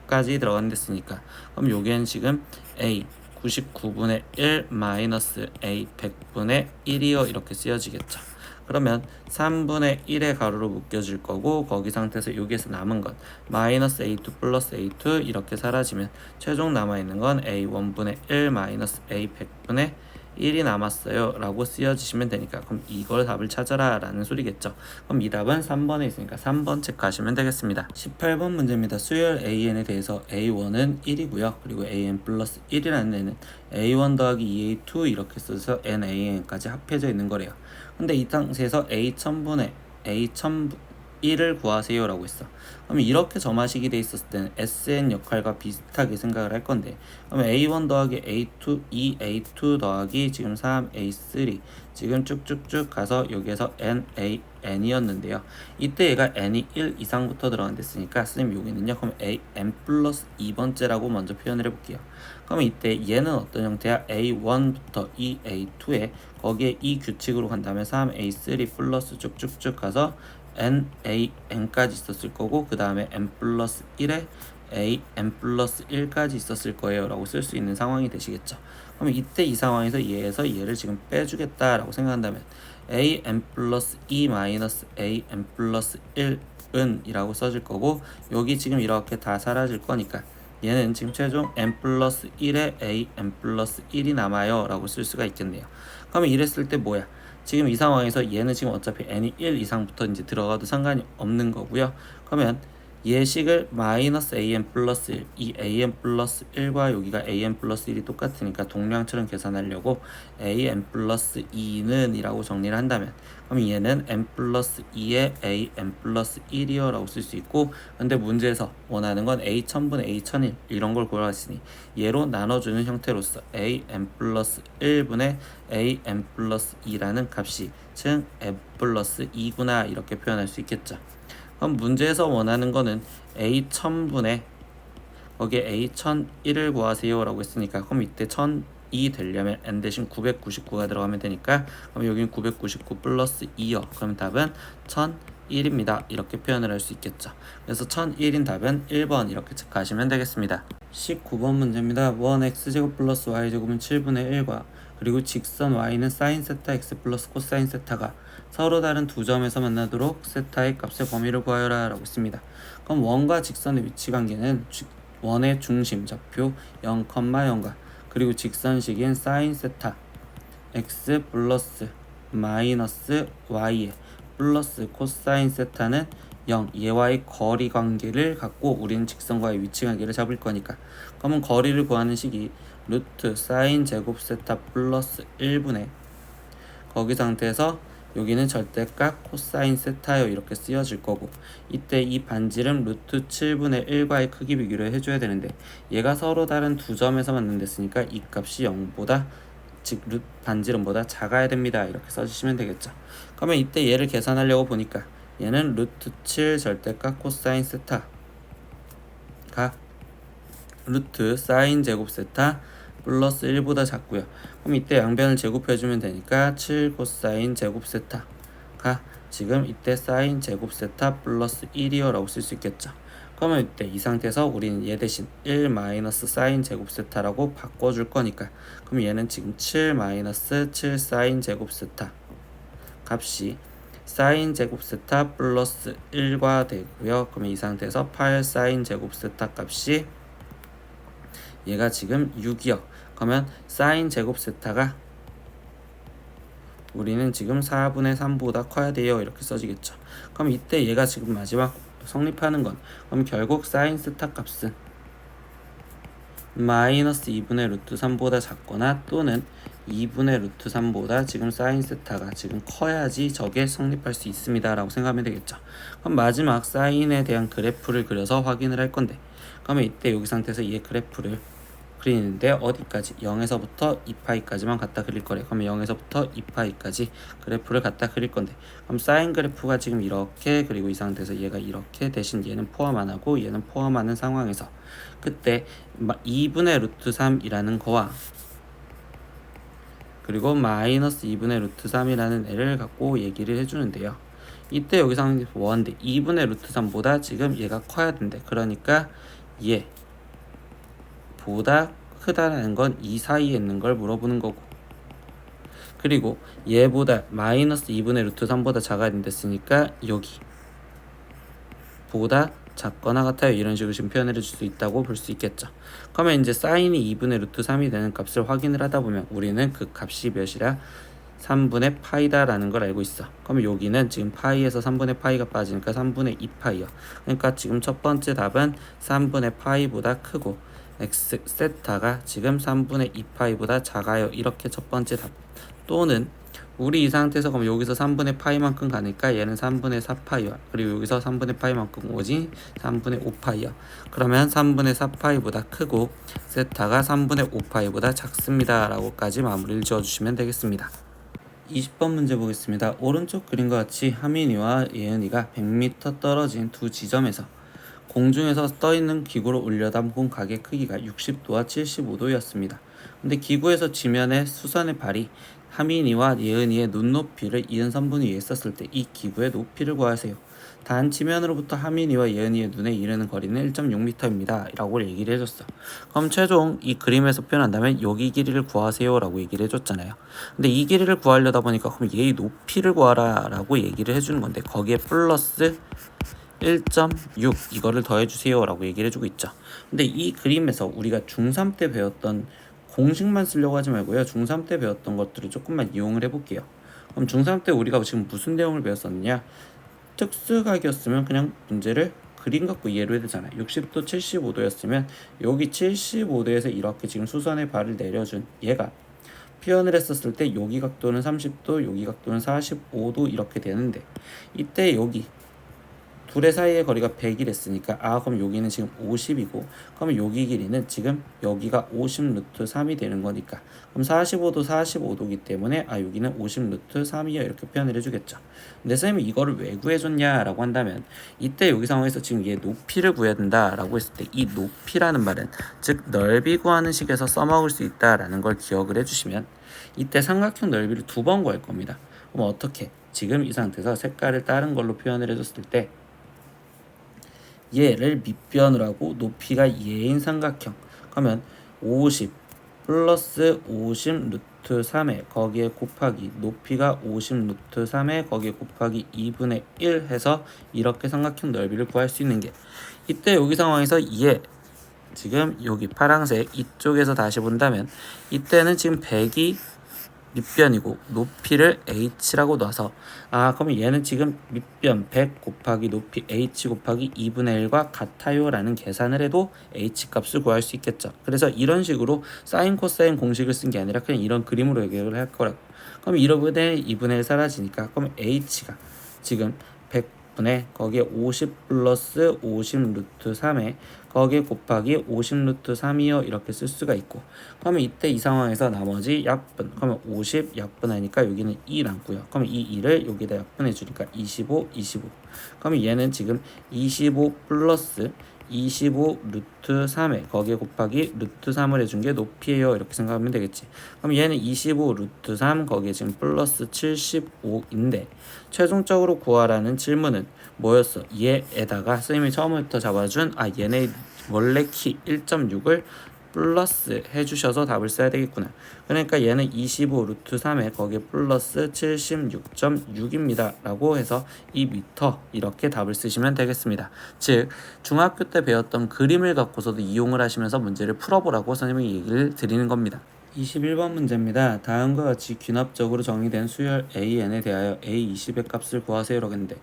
100까지 들어간댔으니까 그럼 여기엔 지금 a 99분의 1 마이너스 a 100분의 1이요 이렇게 쓰여지겠죠. 그러면 3분의 1의 가로로 묶여질 거고, 거기 상태에서 여기에서 남은 건 마이너스 a2 플러스 a2 이렇게 사라지면 최종 남아있는 건 a1분의 1 마이너스 a 100분의 1이 남았어요 라고 쓰여지시면 되니까, 그럼 이걸 답을 찾아라 라는 소리겠죠. 그럼 이 답은 3번에 있으니까 3번 체크하시면 되겠습니다. 18번 문제입니다. 수열 AN에 대해서 A1은 1이고요. 그리고 AN 플러스 1이라는 애는 A1 더하기 2A2 이렇게 써서 NAN까지 합해져 있는 거래요. 근데 이 상태에서 A1000분의 A1001을 구하세요 라고 했어. 그러면 이렇게 점화식이 돼 있었을 때는 SN 역할과 비슷하게 생각을 할 건데, 그러면 A1 더하기 A2 2A2 더하기 지금 3A3 지금 쭉쭉쭉 가서 여기에서 NAN이었는데요. 이때 얘가 N이 1 이상부터 들어간댔으니까 선생님 여기는요 그럼 AN 플러스 2번째라고 먼저 표현을 해볼게요. 그러면 이때 얘는 어떤 형태야? A1부터 A2에 거기에 이 규칙으로 간다면 3A3 플러스 쭉쭉쭉 가서 NAN까지 있었을 거고, 그 다음에 N 플러스 1에 AN 플러스 1까지 있었을 거예요 라고 쓸 수 있는 상황이 되시겠죠. 그러면 이때 이 상황에서 얘에서 얘를 지금 빼주겠다 라고 생각한다면 AN 플러스 2 마이너스 AN 플러스 1은 이라고 써질 거고, 여기 지금 이렇게 다 사라질 거니까 얘는 지금 최종 n 플러스 1에 a n 플러스 1이 남아요 라고 쓸 수가 있겠네요. 그러면 이랬을 때 뭐야? 지금 이 상황에서 얘는 지금 어차피 n이 1 이상부터 이제 들어가도 상관이 없는 거고요. 그러면 예식을 마이너스 an 플러스 1, 이 an 플러스 1과 여기가 an 플러스 1이 똑같으니까 동량처럼 계산하려고 an 플러스 2는 이라고 정리를 한다면, 그럼 얘는 n 플러스 2에 an 플러스 1이요 라고 쓸 수 있고, 근데 문제에서 원하는 건 a1000분의 a1001 이런 걸 구하시니 얘로 나눠주는 형태로서 an 플러스 1분의 an 플러스 2라는 값이 즉 n 플러스 2구나 이렇게 표현할 수 있겠죠. 그럼 문제에서 원하는 거는 a1000분의 거기에 a1001을 구하세요 라고 했으니까, 그럼 이때 1002 되려면 n 대신 999가 들어가면 되니까, 그럼 여기는 999 플러스 2요. 그럼 답은 1001입니다 이렇게 표현을 할 수 있겠죠. 그래서 1001인 답은 1번 이렇게 체크하시면 되겠습니다. 19번 문제입니다. 1x제곱 플러스 y제곱은 7분의 1과 그리고 직선 y는 sin 세타 x 플러스 코사인 세타가 서로 다른 두 점에서 만나도록 세타의 값의 범위를 구하여라 라고 했습니다. 그럼 원과 직선의 위치 관계는 원의 중심 좌표 0,0과 그리고 직선식인 sin 세타 x 플러스 마이너스 y에 플러스 코사인 세타는 0, 얘와의 거리 관계를 갖고 우리는 직선과의 위치 관계를 잡을 거니까, 그러면 거리를 구하는 식이 루트 사인 제곱 세타 플러스 1분의 거기 상태에서 여기는 절대값 코사인 세타요 이렇게 쓰여질 거고, 이때 이 반지름 루트 7분의 1과의 크기 비교를 해줘야 되는데 얘가 서로 다른 두 점에서 만난댔으니까 이 값이 0보다 즉 반지름보다 작아야 됩니다 이렇게 써주시면 되겠죠. 그러면 이때 얘를 계산하려고 보니까 얘는 루트 7 절대값 코사인 세타가 루트 사인 제곱 세타 플러스 1보다 작고요. 그럼 이때 양변을 제곱해주면 되니까 7 코사인 제곱 세타가 지금 이때 사인 제곱 세타 플러스 1이요 라고 쓸 수 있겠죠. 그러면 이때 이 상태에서 우리는 얘 대신 1 마이너스 사인 제곱 세타라고 바꿔줄 거니까, 그럼 얘는 지금 7 마이너스 7 사인 제곱 세타 값이 사인 제곱 세타 플러스 1과 되고요. 그러면 이 상태에서 8 사인 제곱 세타 값이 얘가 지금 6이요. 그러면 사인 제곱 세타가 우리는 지금 4분의 3보다 커야 돼요 이렇게 써지겠죠. 그럼 이때 얘가 지금 마지막 성립하는 건 그럼 결국 사인 스타 값은 마이너스 2분의 루트 3보다 작거나 또는 2분의 루트 3보다 지금 사인 세타가 지금 커야지 저게 성립할 수 있습니다 라고 생각하면 되겠죠. 그럼 마지막 사인에 대한 그래프를 그려서 확인을 할 건데, 그러면 이때 여기 상태에서 얘 그래프를 그리는데 어디까지? 0에서부터 2파이까지만 갖다 그릴 거래. 그러면 0에서부터 2파이까지 그래프를 갖다 그릴 건데, 그럼 사인 그래프가 지금 이렇게, 그리고 이 상태에서 얘가 이렇게, 대신 얘는 포함 안 하고 얘는 포함하는 상황에서 그때 2분의 루트 3이라는 거와 그리고 마이너스 2분의 루트 3이라는 애를 갖고 얘기를 해주는데요. 이때 여기서 뭐한데 2분의 루트 3보다 지금 얘가 커야 된대. 그러니까 얘 보다 크다는 건 이 사이에 있는 걸 물어보는 거고, 그리고 얘보다 마이너스 2분의 루트 3보다 작아야 된댔으니까 여기 보다 작거나 같아요. 이런 식으로 지금 표현을 해줄 수 있다고 볼 수 있겠죠. 그러면 이제 사인이 2분의 루트 3이 되는 값을 확인을 하다 보면 우리는 그 값이 몇이라 3분의 파이다 라는 걸 알고 있어. 그러면 여기는 지금 파이에서 3분의 파이가 빠지니까 3분의 2파이요. 그러니까 지금 첫 번째 답은 3분의 파이보다 크고 x 세타가 지금 3분의 2파이보다 작아요. 이렇게 첫 번째 답. 또는 우리 이 상태에서 그럼 여기서 3분의 파이만큼 가니까 얘는 3분의 4파이야. 그리고 여기서 3분의 파이만큼 오지 3분의 5파이야. 그러면 3분의 4파이보다 크고 세타가 3분의 5파이보다 작습니다 라고까지 마무리를 지어주시면 되겠습니다. 20번 문제 보겠습니다. 오른쪽 그림과 같이 하민이와 예은이가 100m 떨어진 두 지점에서 공중에서 떠있는 기구로 올려다본 각의 크기가 60도와 75도였습니다. 근데 기구에서 지면에 수선의 발이 하민이와 예은이의 눈높이를 이은 선분 위에 있었을 때 이 기구의 높이를 구하세요. 단 지면으로부터 하민이와 예은이의 눈에 이르는 거리는 1.6m입니다 라고 얘기를 해줬어. 그럼 최종 이 그림에서 표현한다면 여기 길이를 구하세요 라고 얘기를 해줬잖아요. 근데 이 길이를 구하려다 보니까 그럼 얘의 높이를 구하라 라고 얘기를 해주는 건데, 거기에 플러스 1.6 이거를 더해주세요 라고 얘기를 해주고 있죠. 근데 이 그림에서 우리가 중3 때 배웠던 공식만 쓰려고 하지 말고요, 중3 때 배웠던 것들을 조금만 이용을 해볼게요. 그럼 중3 때 우리가 지금 무슨 내용을 배웠었느냐, 특수각이었으면 그냥 문제를 그림 갖고 이해로 해야 되잖아요. 60도 75도였으면 여기 75도에서 이렇게 지금 수선의 발을 내려준 얘가 표현을 했었을 때 여기 각도는 30도, 여기 각도는 45도 이렇게 되는데, 이때 여기 둘의 사이의 거리가 100이랬으니까 그럼 여기는 지금 50이고, 그러면 여기 길이는 지금 여기가 50 루트 3이 되는 거니까 그럼 45도 45도기 때문에 여기는 50 루트 3이요 이렇게 표현을 해주겠죠. 근데 선생님이 이거를 왜 구해줬냐 라고 한다면, 이때 여기 상황에서 지금 얘 높이를 구해야 된다 라고 했을 때 이 높이라는 말은 즉 넓이 구하는 식에서 써먹을 수 있다라는 걸 기억을 해주시면 이때 삼각형 넓이를 두 번 구할 겁니다. 그럼 어떻게? 지금 이 상태에서 색깔을 다른 걸로 표현을 해줬을 때 얘를 밑변으로 하고 높이가 얘인 삼각형, 그러면 50 플러스 50 루트 3에 거기에 곱하기 높이가 50 루트 3에 거기에 곱하기 2분의 1 해서 이렇게 삼각형 넓이를 구할 수 있는 게, 이때 여기 상황에서 얘 지금 여기 파란색 이쪽에서 다시 본다면 이때는 지금 100이 밑변이고 높이를 h라고 놔서 그러면 얘는 지금 밑변 100 곱하기 높이 h 곱하기 2분의 1과 같아요 라는 계산을 해도 h 값을 구할 수 있겠죠. 그래서 이런 식으로 사인 코사인 공식을 쓴 게 아니라 그냥 이런 그림으로 해결을 할 거라고. 그럼 1분의 2분의 1 사라지니까 그럼 h가 지금 100분의 거기에 50 플러스 50 루트 3에 거기에 곱하기 50 루트 3이요 이렇게 쓸 수가 있고, 그러면 이때 이 상황에서 나머지 약분, 그러면 50 약분하니까 여기는 2 남고요. 그러면 이 2를 여기다 약분해 주니까 25 25. 그러면 얘는 지금 25 플러스 25 루트 3에 거기에 곱하기 루트 3을 해준 게 높이에요 이렇게 생각하면 되겠지. 그럼 얘는 25 루트 3 거기에 지금 플러스 75인데 최종적으로 구하라는 질문은 뭐였어? 얘에다가 선생님이 처음부터 잡아준 얘네 원래 키 1.6을 플러스 해주셔서 답을 써야 되겠구나. 그러니까 얘는 25 루트 3에 거기에 플러스 76.6입니다 라고 해서 2m 이렇게 답을 쓰시면 되겠습니다. 즉 중학교 때 배웠던 그림을 갖고서도 이용을 하시면서 문제를 풀어보라고 선생님이 얘기를 드리는 겁니다. 21번 문제입니다. 다음과 같이 귀납적으로 정의된 수열 AN에 대하여 A20의 값을 구하세요 라고 했는데,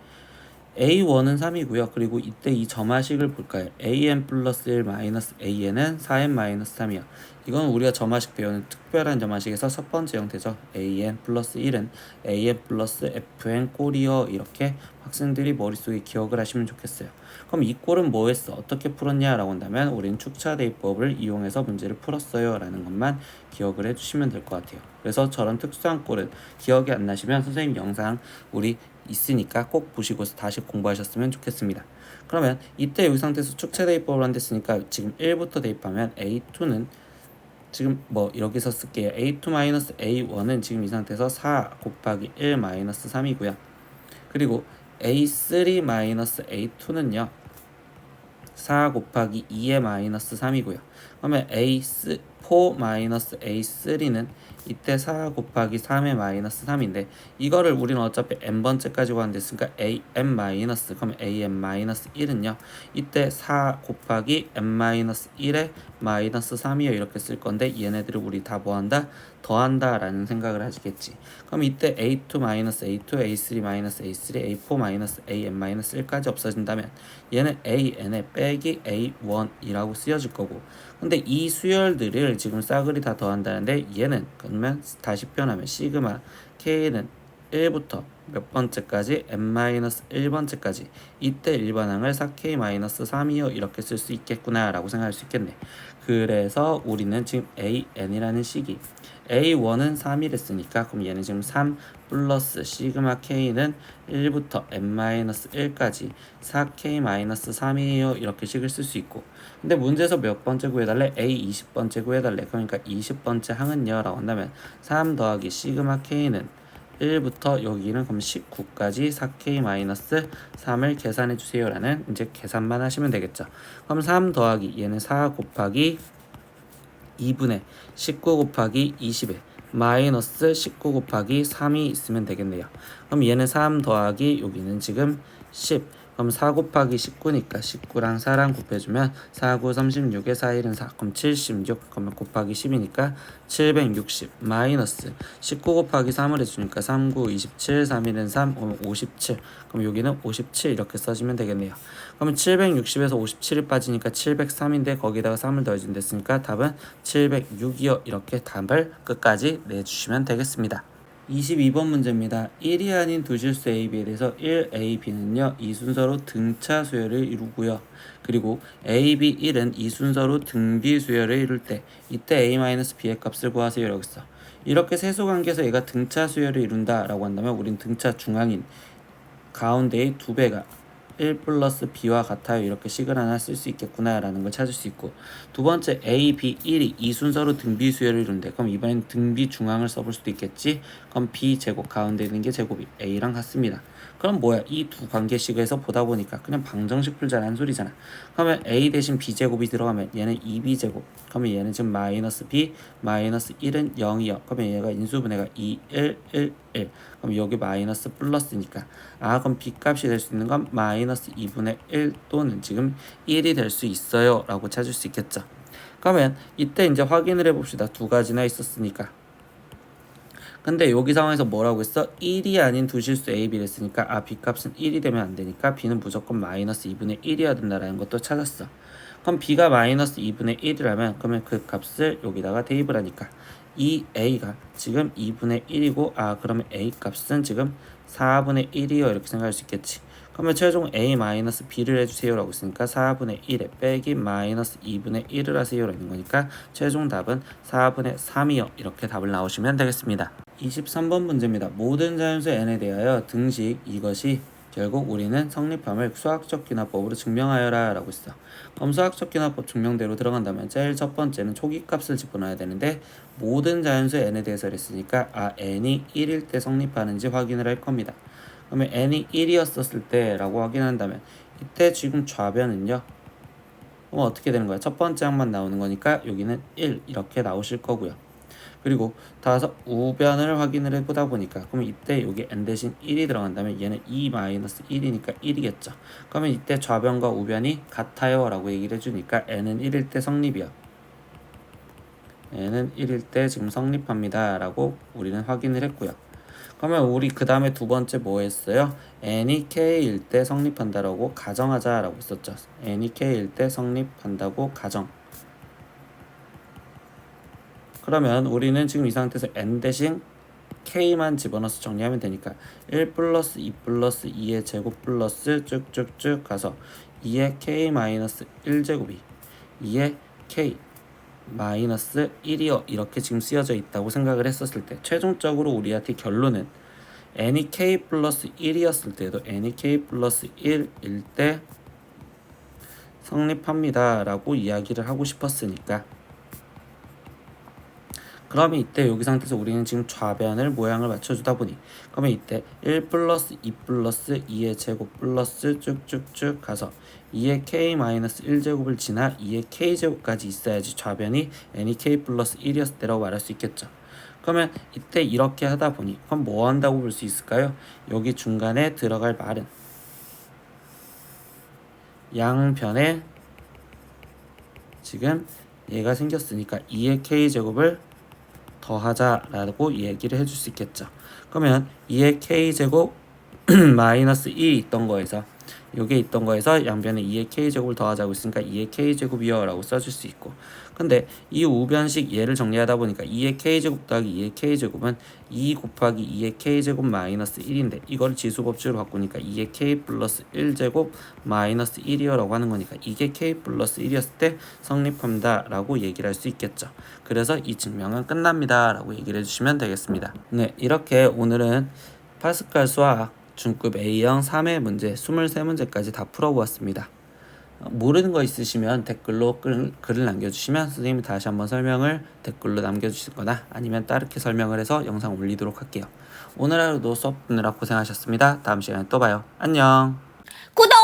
a1은 3이고요. 그리고 이때 이 점화식을 볼까요? an 플러스 1 마이너스 an은 4n 마이너스 3이요. 이건 우리가 점화식 배우는 특별한 점화식에서 첫 번째 형태죠. an 플러스 1은 an 플러스 fn 꼴이요. 이렇게 학생들이 머릿속에 기억을 하시면 좋겠어요. 그럼 이 꼴은 뭐 했어? 어떻게 풀었냐? 라고 한다면 우린 축차대입법을 이용해서 문제를 풀었어요. 라는 것만 기억을 해주시면 될 것 같아요. 그래서 저런 특수한 꼴은 기억이 안 나시면 선생님 영상 우리 있으니까 꼭 보시고서 다시 공부하셨으면 좋겠습니다. 그러면 이때 이 상태에서 축차대입법을 한댔으니까 지금 1부터 대입하면 a2는 지금 뭐 여기서 쓸게요. a2-a1은 지금 이 상태에서 4 곱하기 1 마이너스 3이고요. 그리고 a3-a2는요 4 곱하기 2의 마이너스 3이고요. 그러면 a4-a3는 이때 4 곱하기 3의 마이너스 3인데 이거를 우리는 어차피 n번째까지 구하는 데 있으니까 am 마이너스 그럼 am-1은요 이때 4 곱하기 m-1의 마이너스 3이요 이렇게 쓸 건데 얘네들을 우리 다 뭐한다? 더한다 라는 생각을 하시겠지. 그럼 이때 a2-a2, a3-a3, a4-am-1까지 없어진다면 얘는 an에 빼기 a1이라고 쓰여질 거고 근데 이 수열들을 지금 싸그리 다 더한다는데 얘는 그러면 다시 표현하면 시그마 k는 1부터 몇 번째까지 n-1번째까지 이때 일반항을 4k-3이요 이렇게 쓸 수 있겠구나 라고 생각할 수 있겠네. 그래서 우리는 지금 an이라는 식이 a1은 3이랬으니까 그럼 얘는 지금 3 플러스 시그마 k는 1부터 n-1까지 4k-3이에요 이렇게 식을 쓸 수 있고 근데 문제에서 몇 번째 구해달래? a 20번째 구해달래. 그러니까 20번째 항은요 라고 한다면 3 더하기 시그마 k는 1부터 여기는 그럼 19까지 4k-3을 계산해 주세요 라는 이제 계산만 하시면 되겠죠. 그럼 3 더하기 얘는 4 곱하기 2분의 19 곱하기 20에 마이너스 19 곱하기 3이 있으면 되겠네요. 그럼 얘는 3 더하기 여기는 지금 10 그럼 4 곱하기 19니까 19랑 4랑 곱해주면 4, 9, 36에 4, 1은 4 그럼 76 그러면 곱하기 10이니까 760 마이너스 19 곱하기 3을 해주니까 3, 9, 27, 3, 1은 3 그럼 57 그럼 여기는 57 이렇게 써주면 되겠네요. 그러면 760에서 57이 빠지니까 703인데 거기다가 3을 더해준댔으니까 답은 706이요. 이렇게 답을 끝까지 내주시면 되겠습니다. 22번 문제입니다. 1이 아닌 두 실수 A, B에 대해서 1, A, B는요. 이 순서로 등차 수열을 이루고요. 그리고 A, B, 1은 이 순서로 등비 수열을 이룰 때 이때 A-B의 값을 구하세요. 이라고 했어. 이렇게 세수관계에서 얘가 등차 수열을 이룬다 라고 한다면 우린 등차 중앙인 가운데의 두 배가 1 플러스 b와 같아요. 이렇게 식을 하나 쓸 수 있겠구나 라는 걸 찾을 수 있고 두 번째 a, b, 1이 이 순서로 등비 수열을 이룬대. 그럼 이번엔 등비 중앙을 써볼 수도 있겠지. 그럼 b 제곱 가운데 있는 게 제곱이 a랑 같습니다. 그럼 뭐야 이 두 관계식에서 보다 보니까 그냥 방정식 풀자라는 소리잖아. 그러면 a 대신 b 제곱이 들어가면 얘는 2b 제곱 그러면 얘는 지금 마이너스 b 마이너스 1은 0이요. 그러면 얘가 인수분해가 2, 1, 1, 1 그럼 여기 마이너스 플러스니까 그럼 b 값이 될 수 있는 건 마이너스 2분의 1 또는 지금 1이 될 수 있어요 라고 찾을 수 있겠죠. 그러면 이때 이제 확인을 해봅시다. 두 가지나 있었으니까. 근데 여기 상황에서 뭐라고 했어? 1이 아닌 두 실수 A, B를 했으니까 B 값은 1이 되면 안 되니까 B는 무조건 마이너스 2분의 1이어야 된다라는 것도 찾았어. 그럼 B가 마이너스 2분의 1이라면 그러면 그 값을 여기다가 대입을 하니까 이 A가 지금 2분의 1이고 그러면 A 값은 지금 4분의 1이요 이렇게 생각할 수 있겠지. 그러면 최종 A-B를 해주세요 라고 했으니까 4분의 1에 빼기 마이너스 2분의 1을 하세요 라는 거니까 최종 답은 4분의 3이요 이렇게 답을 나오시면 되겠습니다. 23번 문제입니다. 모든 자연수 n에 대하여 등식 이것이 결국 우리는 성립함을 수학적 귀납법으로 증명하여라 라고 했어. 그럼 수학적 귀납법 증명대로 들어간다면 제일 첫 번째는 초기값을 집어넣어야 되는데 모든 자연수 n에 대해서 했으니까 n이 1일 때 성립하는지 확인을 할 겁니다. 그러면 n이 1이었을 때 라고 확인한다면 이때 지금 좌변은요 그럼 어떻게 되는 거야? 첫 번째 항만 나오는 거니까 여기는 1 이렇게 나오실 거고요. 그리고 따라서 우변을 확인을 해보다 보니까 그러면 이때 여기 n 대신 1이 들어간다면 얘는 2-1이니까 1이겠죠. 그러면 이때 좌변과 우변이 같아요 라고 얘기를 해주니까 n은 1일 때 성립이요. n은 1일 때 지금 성립합니다 라고 우리는 확인을 했고요. 그러면 우리 그 다음에 두 번째 뭐 했어요? n이 k일 때 성립한다라고 가정하자라고 했었죠. n이 k일 때 성립한다고 가정. 그러면 우리는 지금 이 상태에서 n 대신 k만 집어넣어서 정리하면 되니까 1 플러스 2 플러스 2의 제곱 플러스 쭉쭉쭉 가서 2의 k 마이너스 1제곱이 2의 k 마이너스 1이요 이렇게 지금 쓰여져 있다고 생각을 했었을 때 최종적으로 우리한테 결론은 n이 k 플러스 1이었을 때도 n이 k 플러스 1일 때 성립합니다 라고 이야기를 하고 싶었으니까 그러면 이때 여기 상태에서 우리는 지금 좌변을 모양을 맞춰주다 보니 그러면 이때 1 플러스 2 플러스 2의 제곱 플러스 쭉쭉쭉 가서 2의 k 마이너스 1제곱을 지나 2의 k제곱까지 있어야지 좌변이 n이 k 플러스 1이었을 때라고 말할 수 있겠죠. 그러면 이때 이렇게 하다 보니 그럼 뭐 한다고 볼 수 있을까요? 여기 중간에 들어갈 말은 양변에 지금 얘가 생겼으니까 2의 k제곱을 더하자라고 얘기를 해줄 수 있겠죠. 그러면 2의 k제곱 마이너스 1이 있던 거에서 요게 있던 거에서 양변에 2의 k제곱을 더하자고 있으니까 2의 k제곱이요 라고 써줄 수 있고 근데 이 우변식 얘를 정리하다 보니까 2의 k제곱 더하기 2의 k제곱은 2 곱하기 2의 k제곱 마이너스 1인데 이걸 지수법칙으로 바꾸니까 2의 k 플러스 1제곱 마이너스 1이요 라고 하는 거니까 이게 k 플러스 1이었을 때 성립합니다 라고 얘기를 할 수 있겠죠. 그래서 이 증명은 끝납니다 라고 얘기를 해주시면 되겠습니다. 네, 이렇게 오늘은 파스칼 수학 중급 A형 3회 문제 23문제까지 다 풀어보았습니다. 모르는 거 있으시면 댓글로 글을 남겨주시면 선생님이 다시 한번 설명을 댓글로 남겨주실 거나 아니면 따르게 설명을 해서 영상 올리도록 할게요. 오늘 하루도 수업 듣느라 고생하셨습니다. 다음 시간에 또 봐요. 안녕. 구독!